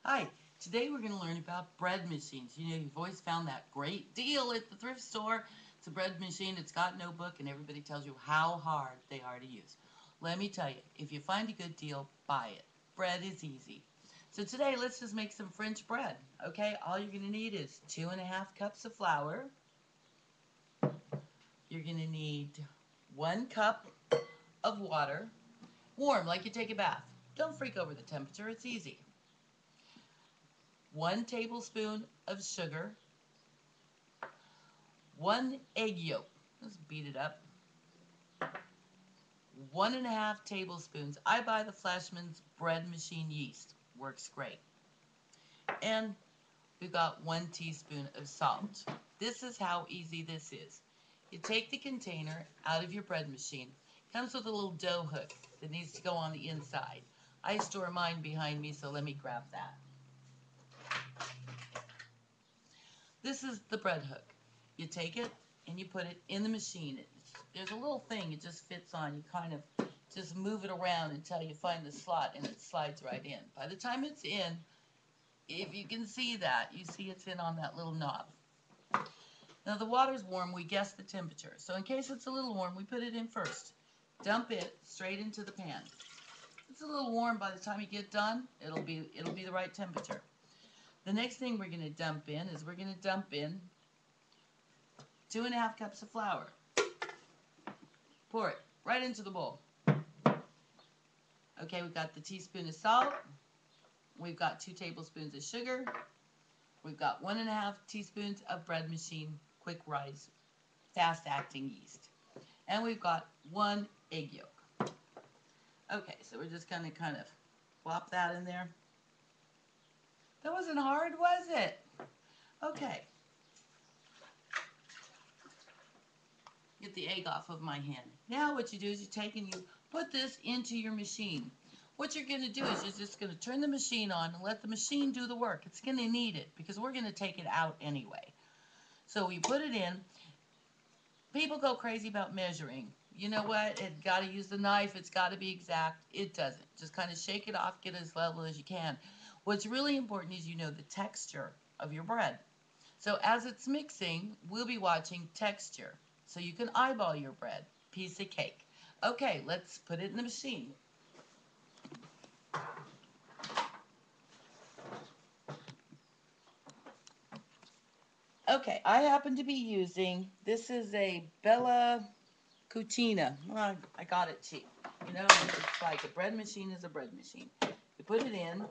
Hi, today we're going to learn about bread machines. You know, you've always found that great deal at the thrift store. It's a bread machine, it's got no book, and everybody tells you how hard they are to use. Let me tell you, if you find a good deal, buy it. Bread is easy. So today, let's just make some French bread. Okay, all you're going to need is 2.5 cups of flour. You're going to need 1 cup of water, warm like you take a bath. Don't freak over the temperature, it's easy. 1 tablespoon of sugar, 1 egg yolk. Let's beat it up. 1.5 tablespoons. I buy the Flashman's bread machine yeast. Works great. And we've got 1 teaspoon of salt. This is how easy this is. You take the container out of your bread machine. Comes with a little dough hook that needs to go on the inside. I store mine behind me, so let me grab that. This is the bread hook. You take it and you put it in the machine. There's a little thing it just fits on. You kind of just move it around until you find the slot and it slides right in. By the time it's in, if you can see that, you see it's in on that little knob. Now the water's warm, we guess the temperature. So in case it's a little warm, we put it in first. Dump it straight into the pan. If it's a little warm, by the time you get done, it'll be the right temperature. The next thing we're going to dump in is 2.5 cups of flour. Pour it right into the bowl. Okay, we've got the teaspoon of salt. We've got 2 tablespoons of sugar. We've got 1.5 teaspoons of bread machine quick rise fast acting yeast. And we've got 1 egg yolk. Okay, so we're just going to kind of plop that in there. That wasn't hard, was it? Okay. Get the egg off of my hand. Now what you do is you take and you put this into your machine. What you're going to do is you're just going to turn the machine on and let the machine do the work. It's going to need it because we're going to take it out anyway. So we put it in. People go crazy about measuring. You know what? It's got to use the knife. It's got to be exact. It doesn't. Just kind of shake it off, get as level as you can. What's really important is you know the texture of your bread. So as it's mixing, we'll be watching texture. So you can eyeball your bread. Piece of cake. Okay, let's put it in the machine. Okay, I happen to be using, this is a Bella Cucina. Well, I got it cheap. You know, it's like a bread machine is a bread machine. You put it in,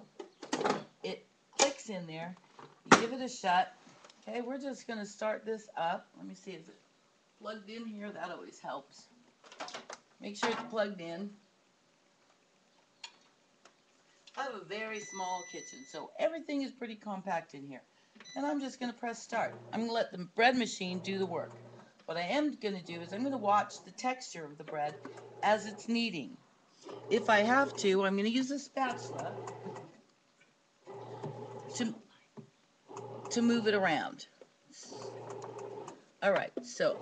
it clicks in there, you give it a shut. Okay, we're just going to start this up. Let me see, is it plugged in here? That always helps. Make sure it's plugged in. I have a very small kitchen, so everything is pretty compact in here. And I'm just going to press start. I'm going to let the bread machine do the work. What I am going to do is I'm going to watch the texture of the bread as it's kneading. If I have to, I'm going to use a spatula to move it around. Alright, so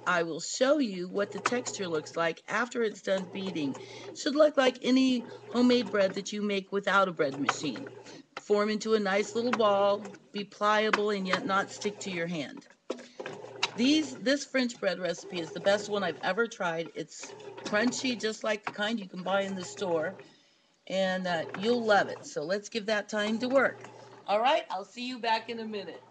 I will show you what the texture looks like after it's done beating. It should look like any homemade bread that you make without a bread machine. Form into a nice little ball, be pliable and yet not stick to your hand. This French bread recipe is the best one I've ever tried. It's crunchy, just like the kind you can buy in the store, and you'll love it. So let's give that time to work. All right, I'll see you back in a minute.